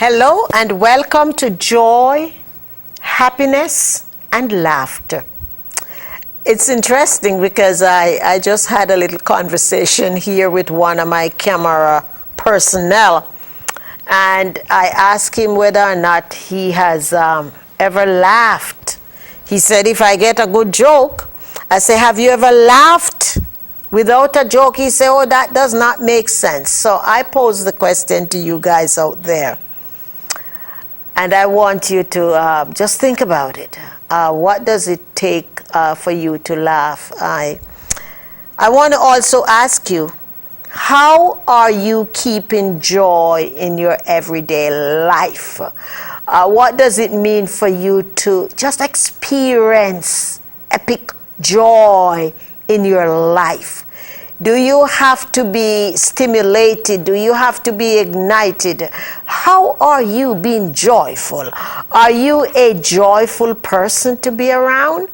Hello and welcome to Joy, Happiness and Laughter. It's interesting because I just had a little conversation here with one of my camera personnel, and I asked him whether or not he has ever laughed. He said, if I get a good joke, I say, have you ever laughed without a joke? He said, oh, that does not make sense. So I pose the question to you guys out there. And I want you to just think about it. What does it take for you to laugh? I want to also ask you, how are you keeping joy in your everyday life? What does it mean for you to just experience epic joy in your life? Do you have to be stimulated? Do you have to be ignited? How are you being joyful? Are you a joyful person to be around?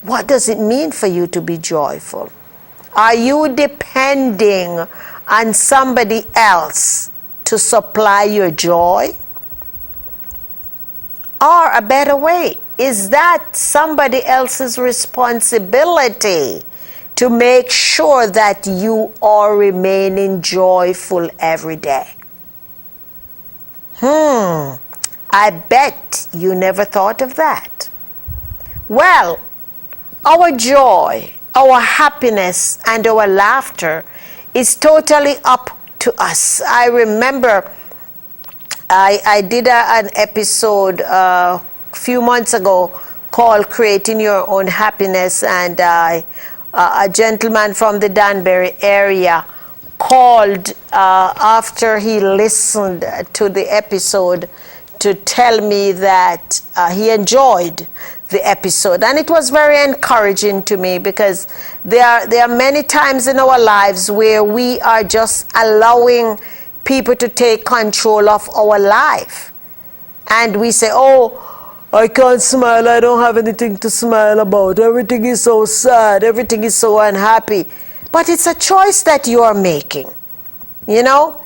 What does it mean for you to be joyful? Are you depending on somebody else to supply your joy? Or a better way, is that somebody else's responsibility to make sure that you are remaining joyful every day? I bet you never thought of that. Well, our joy, our happiness, and our laughter is totally up to us. I remember I did an episode a few months ago called Creating Your Own Happiness, and a gentleman from the Danbury area called after he listened to the episode to tell me that he enjoyed the episode, and it was very encouraging to me, because there are many times in our lives where we are just allowing people to take control of our life, and we say, oh, I can't smile, I don't have anything to smile about, everything is so sad, everything is so unhappy. But it's a choice that you are making. You know,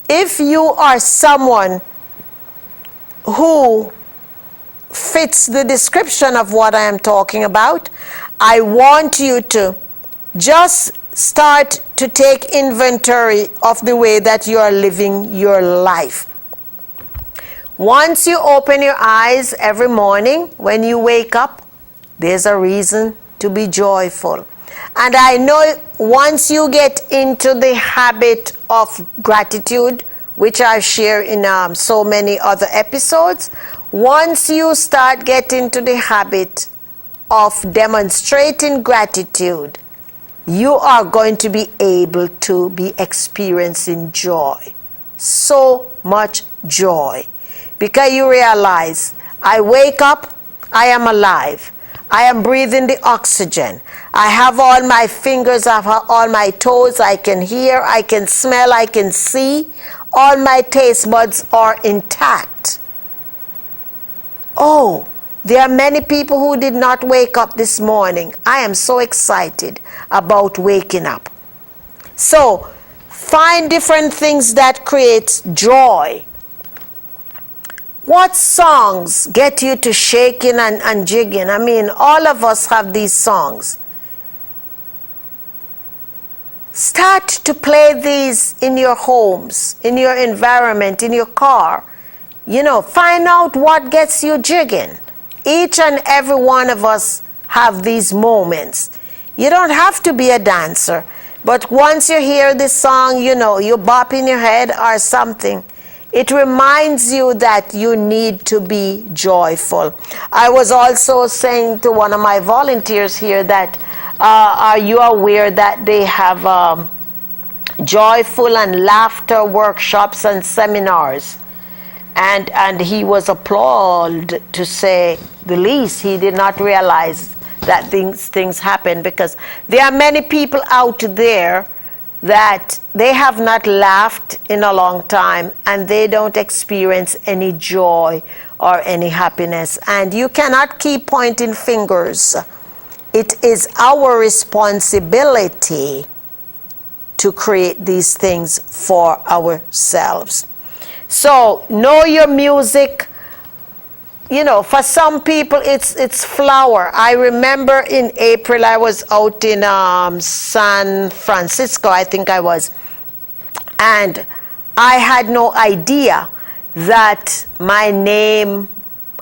if you are someone who fits the description of what I am talking about, I want you to just start to take inventory of the way that you are living your life. Once you open your eyes every morning, when you wake up, there's a reason to be joyful. And I know once you get into the habit of gratitude, which I share in so many other episodes, once you start getting to the habit of demonstrating gratitude, you are going to be able to be experiencing joy. So much joy. Because you realize, I wake up, I am alive. I am breathing the oxygen. I have all my fingers, I have all my toes, I can hear, I can smell, I can see. All my taste buds are intact. Oh, there are many people who did not wake up this morning. I am so excited about waking up. So, find different things that create joy. What songs get you to shaking and jigging? I mean, all of us have these songs. Start to play these in your homes, in your environment, in your car. You know, find out what gets you jigging. Each and every one of us have these moments. You don't have to be a dancer, but once you hear this song, you know, you bop in your head or something, It reminds you that you need to be joyful. I was also saying to one of my volunteers here that, are you aware that they have joyful and laughter workshops and seminars? And he was applauded, to say the least. He did not realize that things happen, because there are many people out there that they have not laughed in a long time, and they don't experience any joy or any happiness. And you cannot keep pointing fingers. It is our responsibility to create these things for ourselves. So know your music. You know, for some people it's flower. I remember in April I was out in San Francisco, I think I was, and I had no idea that my name,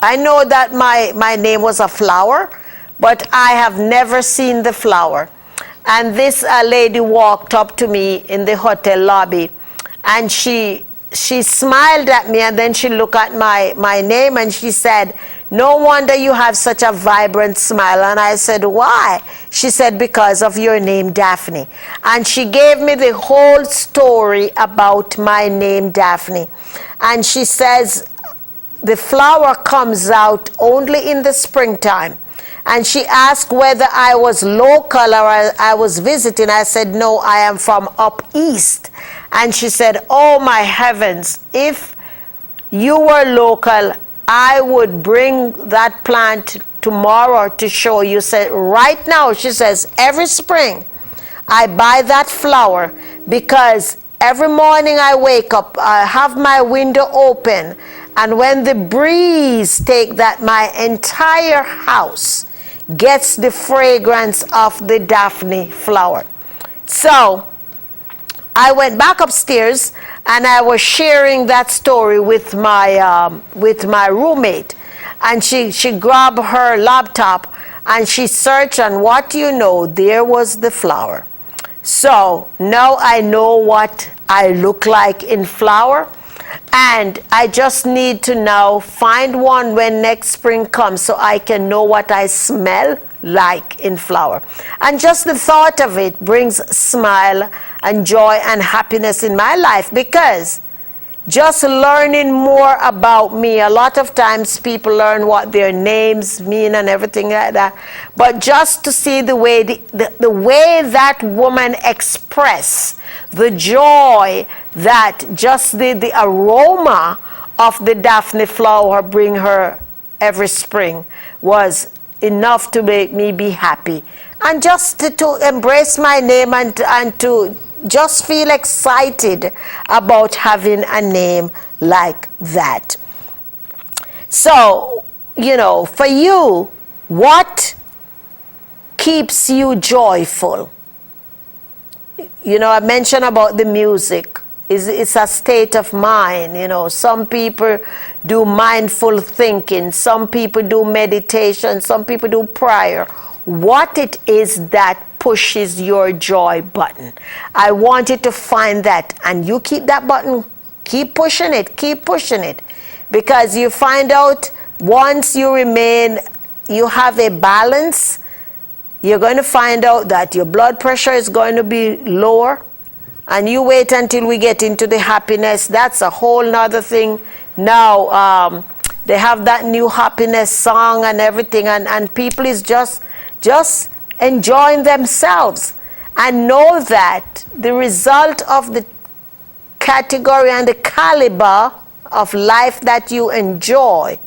I know that my name was a flower, but I have never seen the flower. And this lady walked up to me in the hotel lobby, and she smiled at me, and then she looked at my name, and she said, "No wonder you have such a vibrant smile." And I said, "Why?" She said, "Because of your name, Daphne." And she gave me the whole story about my name, Daphne. And she says, the flower comes out only in the springtime. And she asked whether I was local or I was visiting. I said, "No, I am from up east." And she said, "Oh my heavens, if you were local, I would bring that plant tomorrow to show you." Said, "Right now," she says, "every spring I buy that flower, because every morning I wake up, I have my window open, and when the breeze take that, my entire house gets the fragrance of the Daphne flower." So I went back upstairs, and I was sharing that story with my roommate, and she grabbed her laptop and she searched, and what do you know, there was the flower. So now I know what I look like in flower, and I just need to now find one when next spring comes, so I can know what I smell like in flower. And just the thought of it brings smile and joy and happiness in my life, because just learning more about me, a lot of times people learn what their names mean and everything like that, but just to see the way the way that woman express the joy that just the aroma of the Daphne flower bring her every spring was enough to make me be happy. And just to embrace my name and to just feel excited about having a name like that. So, you know, for you, what keeps you joyful? You know, I mentioned about the music. It's a state of mind. You know, some people do mindful thinking, some people do meditation, some people do prayer. What it is that pushes your joy button, I want you to find that, and you keep that button, keep pushing it, because you find out once you have a balance, you're going to find out that your blood pressure is going to be lower. And you wait until we get into the happiness. That's a whole nother thing. Now they have that new happiness song and everything, and people is just enjoying themselves, and know that the result of the category and the caliber of life that you enjoy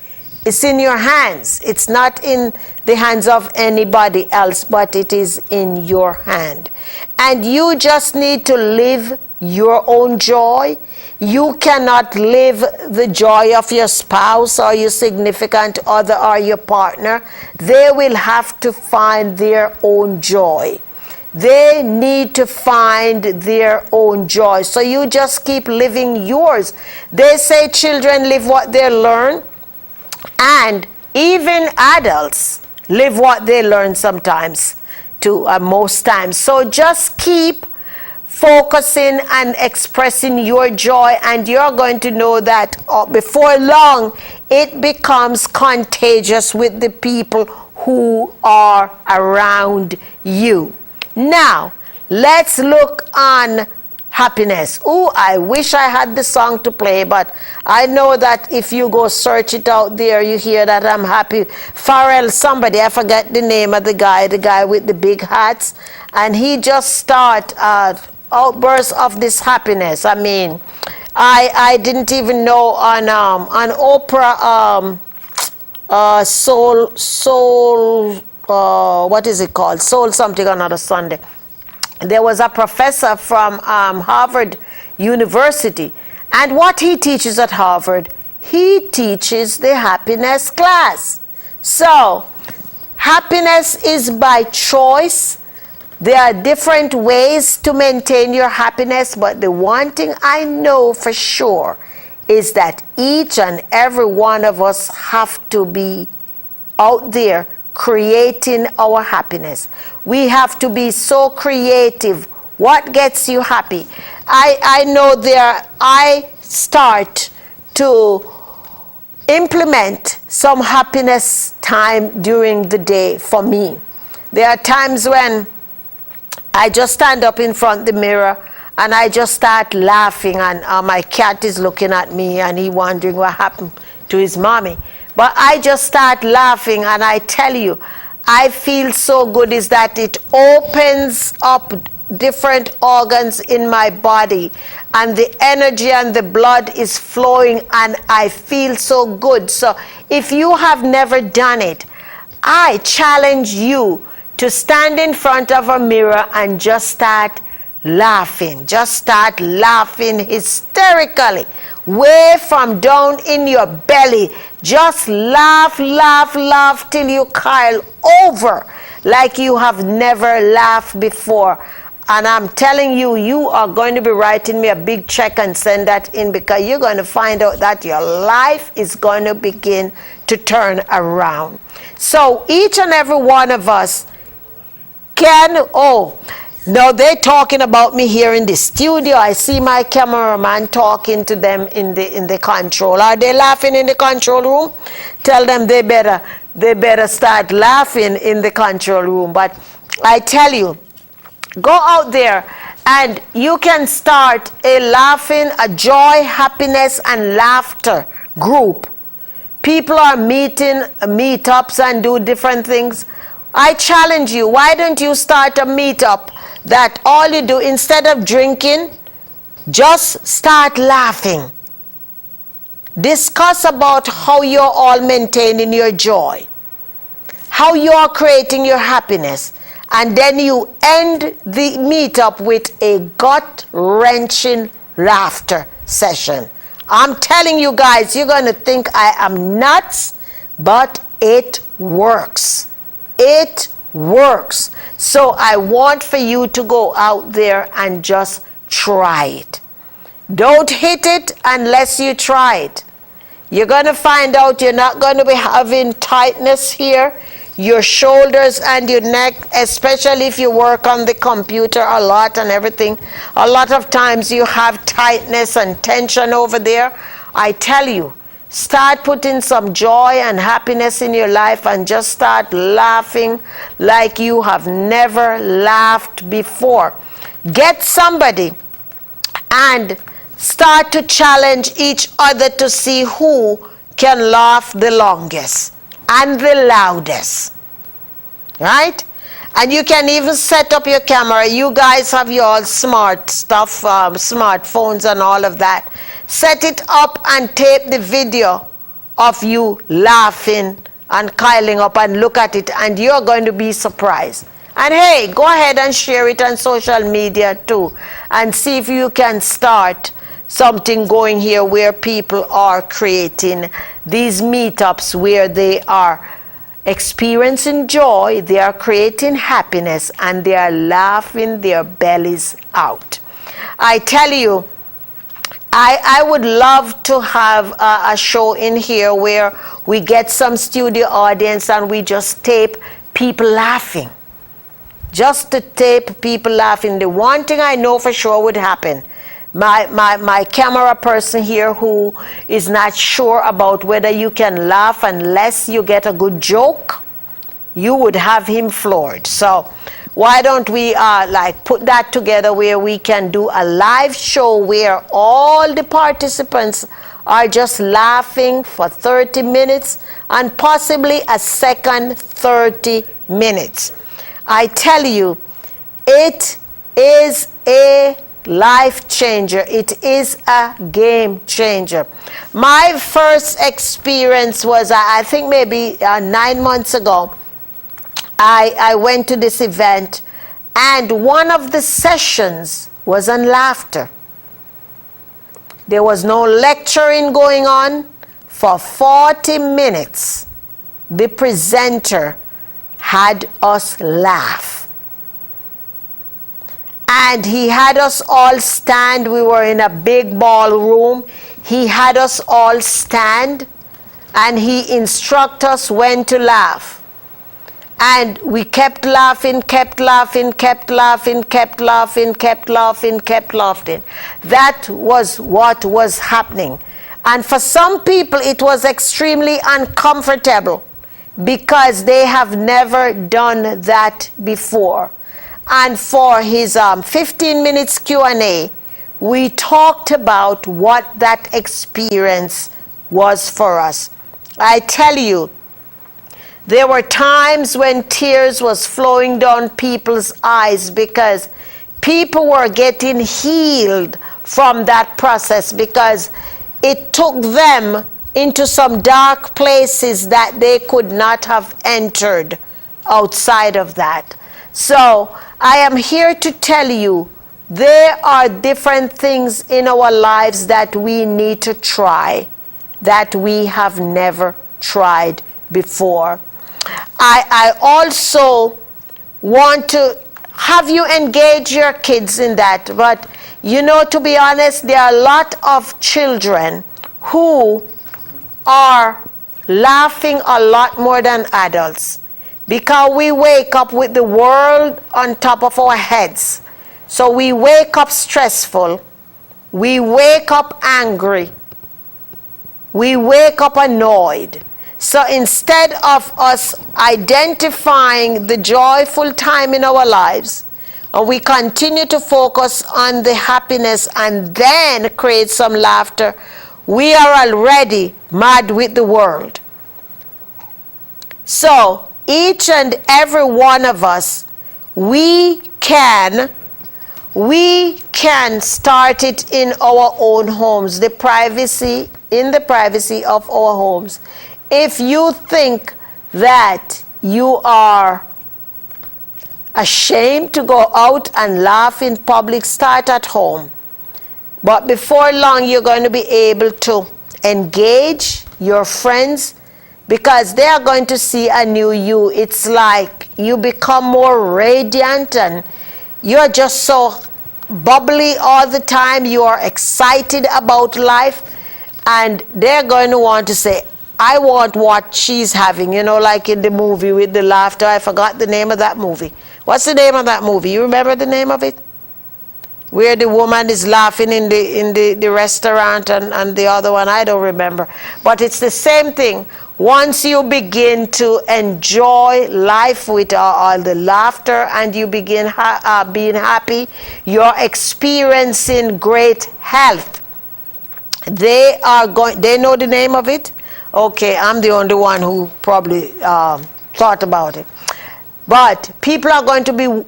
is in your hands. It's not in the hands of anybody else, but it is in your hand. And you just need to live your own joy. You cannot live the joy of your spouse or your significant other or your partner. They will have to find their own joy. They need to find their own joy. So you just keep living yours. They say children live what they learn, and even adults live what they learn sometimes, most times. So just keep focusing and expressing your joy, and you're going to know that before long it becomes contagious with the people who are around you. Now let's look on happiness. Oh, I wish I had the song to play, but I know that if you go search it out there, you hear that I'm happy. Pharrell, somebody, I forget the name of the guy with the big hats, and he just start outbursts of this happiness. I mean, I didn't even know on Oprah, Soul, what is it called? Soul something on another Sunday. There was a professor from Harvard University, and what he teaches at Harvard, he teaches the happiness class. So happiness is by choice. There are different ways to maintain your happiness, but the one thing I know for sure is that each and every one of us have to be out there creating our happiness. We have to be so creative. What gets you happy? I know I start to implement some happiness time during the day for me. There are times when I just stand up in front of the mirror and I just start laughing, and my cat is looking at me and he wondering what happened to his mommy. But I just start laughing, and I tell you, I feel so good is that it opens up different organs in my body, and the energy and the blood is flowing, and I feel so good. So if you have never done it, I challenge you to stand in front of a mirror and just start laughing. Just start laughing hysterically, way from down in your belly. Just laugh, laugh, laugh till you keel over like you have never laughed before. And I'm telling you, you are going to be writing me a big check and send that in, because you're going to find out that your life is going to begin to turn around. So each and every one of us can, no, they're talking about me here in the studio. I see my cameraman talking to them in the control. Are they laughing in the control room? Tell them they better start laughing in the control room. But I tell you, go out there and you can start a joy, happiness, and laughter group. People are meeting meetups and do different things. I challenge you, why don't you start a meetup that all you do, instead of drinking, just start laughing. Discuss about how you're all maintaining your joy, how you're creating your happiness, and then you end the meetup with a gut-wrenching laughter session. I'm telling you guys, you're going to think I am nuts, but it works. It works. So I want for you to go out there and just try it. Don't hit it unless you try it. You're going to find out you're not going to be having tightness here, your shoulders and your neck, especially if you work on the computer a lot and everything. A lot of times you have tightness and tension over there. I tell you, start putting some joy and happiness in your life and just start laughing like you have never laughed before. Get somebody and start to challenge each other to see who can laugh the longest and the loudest. Right? And you can even set up your camera. You guys have your smart stuff, smartphones and all of that. Set it up and tape the video of you laughing and piling up, and look at it, and you're going to be surprised. And hey, go ahead and share it on social media too, and see if you can start something going here where people are creating these meetups where they are experiencing joy, they are creating happiness, and they are laughing their bellies out. I tell you, I would love to have a show in here where we get some studio audience and we just tape people laughing. just to tape people laughing. The one thing I know for sure would happen, my camera person here who is not sure about whether you can laugh unless you get a good joke, you would have him floored. So why don't we like put that together where we can do a live show where all the participants are just laughing for 30 minutes and possibly a second 30 minutes. I tell you, it is a life changer. It is a game changer. My first experience was, I think maybe 9 months ago, I went to this event, and one of the sessions was on laughter. There was no lecturing going on. For 40 minutes, the presenter had us laugh. And he had us all stand. We were in a big ballroom. He had us all stand, and he instructed us when to laugh. And we kept laughing, kept laughing, kept laughing, kept laughing, kept laughing, kept laughing. That was what was happening. And for some people, it was extremely uncomfortable because they have never done that before. And for his 15 minutes Q&A, we talked about what that experience was for us. I tell you, there were times when tears was flowing down people's eyes because people were getting healed from that process, because it took them into some dark places that they could not have entered outside of that. So I am here to tell you, there are different things in our lives that we need to try that we have never tried before. I also want to have you engage your kids in that. But, you know, to be honest, there are a lot of children who are laughing a lot more than adults because we wake up with the world on top of our heads. So we wake up stressful. We wake up angry. We wake up annoyed. So instead of us identifying the joyful time in our lives, and we continue to focus on the happiness and then create some laughter, we are already mad with the world. So each and every one of us, we can start it in our own homes, in the privacy of our homes. If you think that you are ashamed to go out and laugh in public, start at home. But before long, you're going to be able to engage your friends because they are going to see a new you. It's like you become more radiant and you're just so bubbly all the time. You are excited about life, and they're going to want to say, I want what she's having, you know, like in the movie with the laughter. I forgot the name of that movie. What's the name of that movie? You remember the name of it? Where the woman is laughing in the restaurant and the other one, I don't remember. But it's the same thing. Once you begin to enjoy life with all the laughter and you begin being happy, you're experiencing great health. They know the name of it? Okay, I'm the only one who probably thought about it. But people are going to be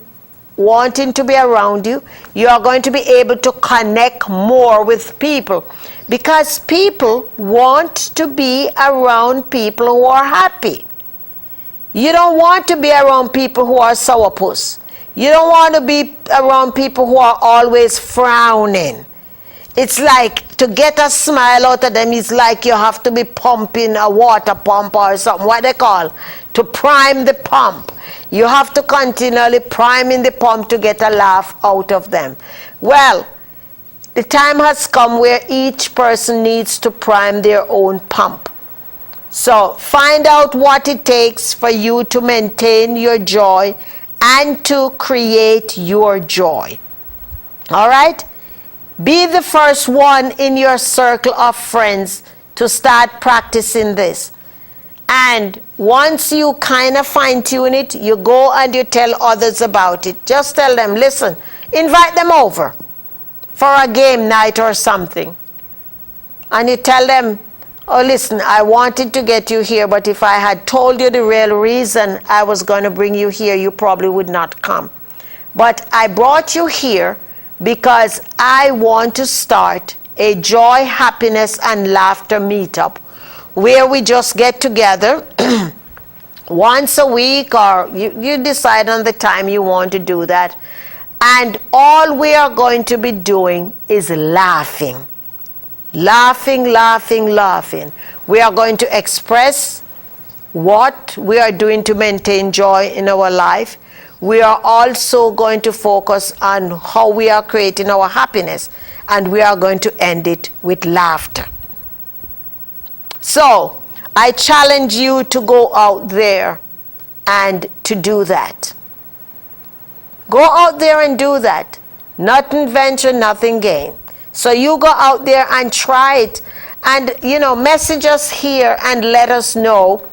wanting to be around you. You are going to be able to connect more with people because people want to be around people who are happy. You don't want to be around people who are sourpuss. You don't want to be around people who are always frowning. It's like to get a smile out of them is like you have to be pumping a water pump or something, what they call, to prime the pump. You have to continually priming the pump to get a laugh out of them. Well, the time has come where each person needs to prime their own pump. So find out what it takes for you to maintain your joy and to create your joy. All right? Be the first one in your circle of friends to start practicing this. And once you kind of fine-tune it, you go and you tell others about it. Just tell them, listen, invite them over for a game night or something. And you tell them, oh, listen, I wanted to get you here, but if I had told you the real reason I was going to bring you here, you probably would not come. But I brought you here because I want to start a joy, happiness, and laughter meetup where we just get together once a week, or you decide on the time you want to do that. And all we are going to be doing is laughing. Laughing, laughing, laughing. We are going to express what we are doing to maintain joy in our life. We are also going to focus on how we are creating our happiness, and we are going to end it with laughter. So, I challenge you to go out there and to do that. Go out there and do that. Nothing venture, nothing gain. So you go out there and try it, and message us here and let us know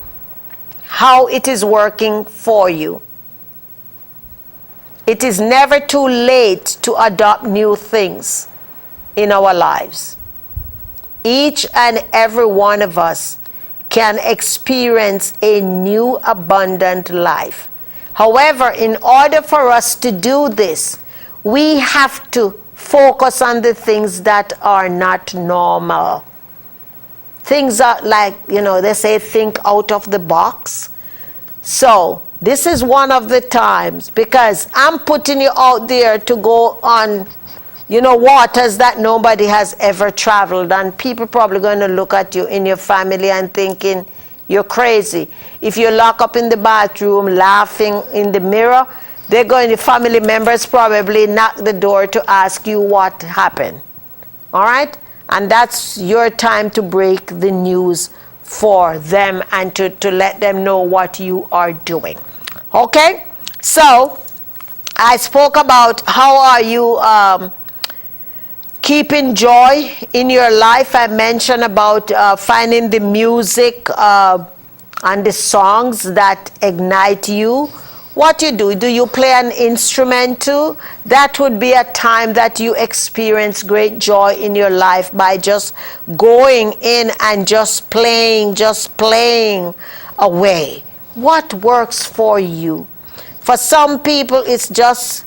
how it is working for you. It is never too late to adopt new things in our lives. Each and every one of us can experience a new abundant life. However, in order for us to do this, we have to focus on the things that are not normal. Things are like, they say think out of the box. So this is one of the times, because I'm putting you out there to go on, waters that nobody has ever traveled, and people probably going to look at you in your family and thinking you're crazy. If you lock up in the bathroom laughing in the mirror, family members probably knock the door to ask you what happened. All right? And that's your time to break the news for them and to let them know what you are doing. Okay? So, I spoke about how are you keeping joy in your life. I mentioned about finding the music and the songs that ignite you. What you do you play an instrument too? That would be a time that you experience great joy in your life by just going in and just playing away. What works for you? For some people, it's just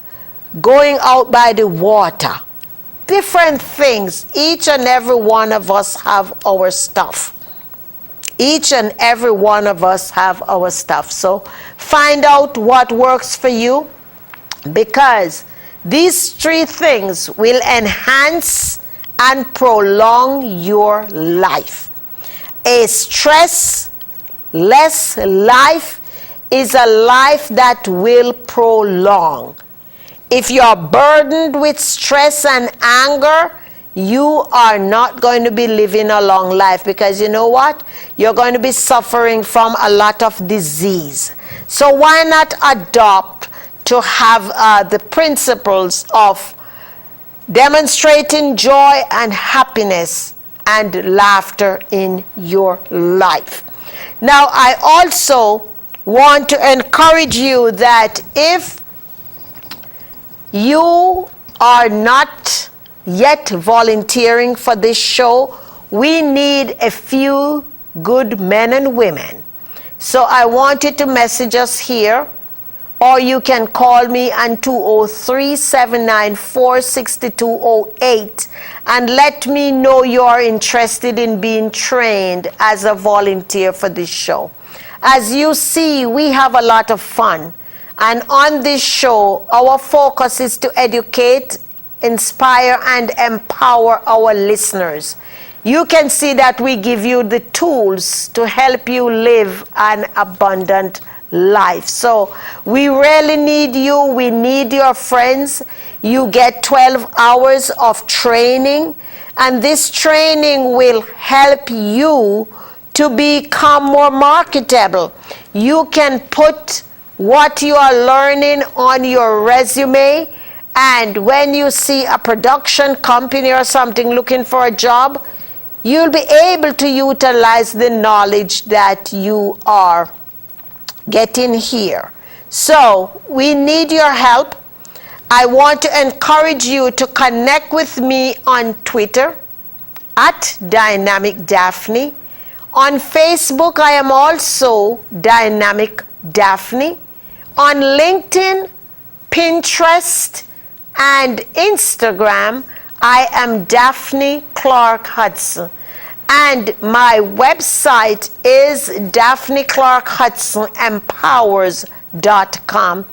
going out by the water. Different things. Each and every one of us have our stuff. Each and every one of us have our stuff. So find out what works for you, because these three things will enhance and prolong your life. A stressless life is a life that will prolong. If you're burdened with stress and anger, you are not going to be living a long life, because you know what? You're going to be suffering from a lot of disease. So why not adopt to have the principles of demonstrating joy and happiness and laughter in your life? Now, I also want to encourage you that if you are not yet volunteering for this show, we need a few good men and women. So I want you to message us here, or you can call me on 203-794-6208 and let me know you're interested in being trained as a volunteer for this show. As you see, we have a lot of fun. And on this show, our focus is to educate, inspire, and empower our listeners. You can see that we give you the tools to help you live an abundant life. So we really need you. We need your friends. You get 12 hours of training, and this training will help you to become more marketable. You can put what you are learning on your resume, and when you see a production company or something looking for a job, you'll be able to utilize the knowledge that you are getting here. So we need your help. I want to encourage you to connect with me on Twitter at Dynamic Daphne. On Facebook, I am also Dynamic Daphne. On LinkedIn, Pinterest, and Instagram, I am Daphne Clarke-Hudson. And my website is DaphneClarke-HudsonEmpowers.com.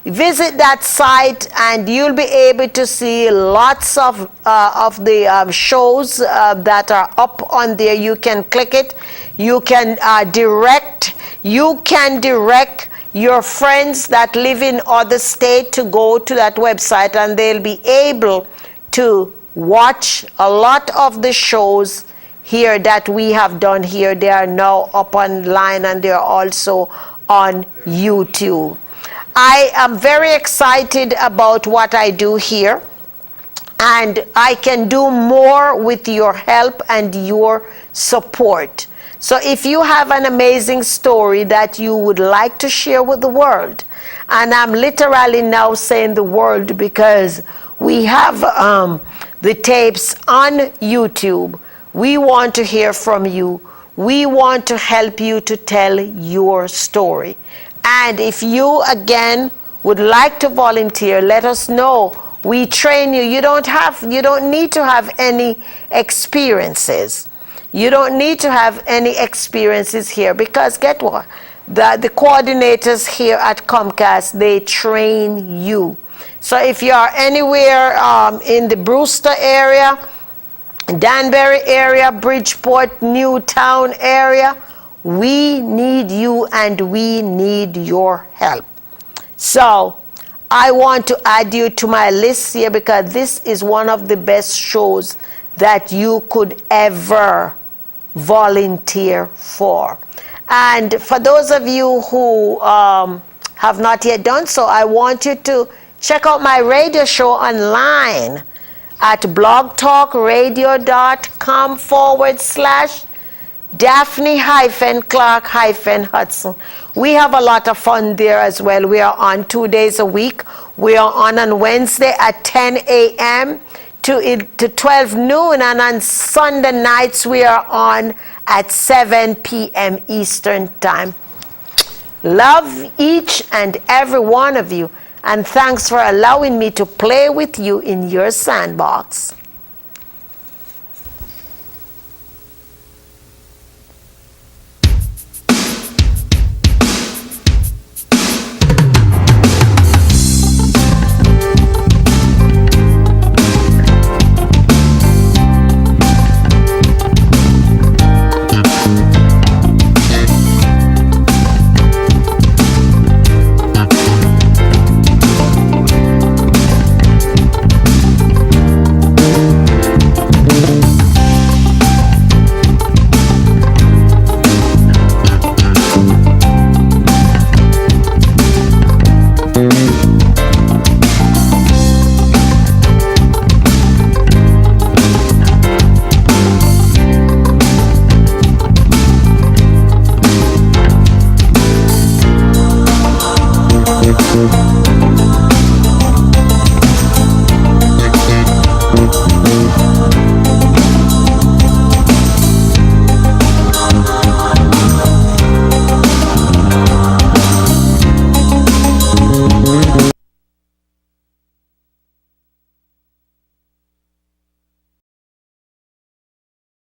Visit that site and you'll be able to see lots of the shows that are up on there. You can click it. You can direct your friends that live in other states to go to that website, and they'll be able to watch a lot of the shows here that we have done here. They are now up online and they're also on YouTube. I am very excited about what I do here, and I can do more with your help and your support. So if you have an amazing story that you would like to share with the world, and I'm literally now saying the world because we have the tapes on YouTube, we want to hear from you. We want to help you to tell your story. And if you, again, would like to volunteer, let us know. We train you. You don't need to have any experiences. You don't need to have any experiences here, because get what? The coordinators here at Comcast, they train you. So if you are anywhere in the Brewster area, Danbury area, Bridgeport, Newtown area, we need you and we need your help. So I want to add you to my list here, because this is one of the best shows that you could ever volunteer for. And for those of you who have not yet done so, I want you to check out my radio show online at blogtalkradio.com/Daphne-Clarke-Hudson. We have a lot of fun there as well. We are on 2 days a week. We are on Wednesday at 10 a.m. to 12 noon, and on Sunday nights we are on at 7 p.m. Eastern Time. Love each and every one of you, and thanks for allowing me to play with you in your sandbox.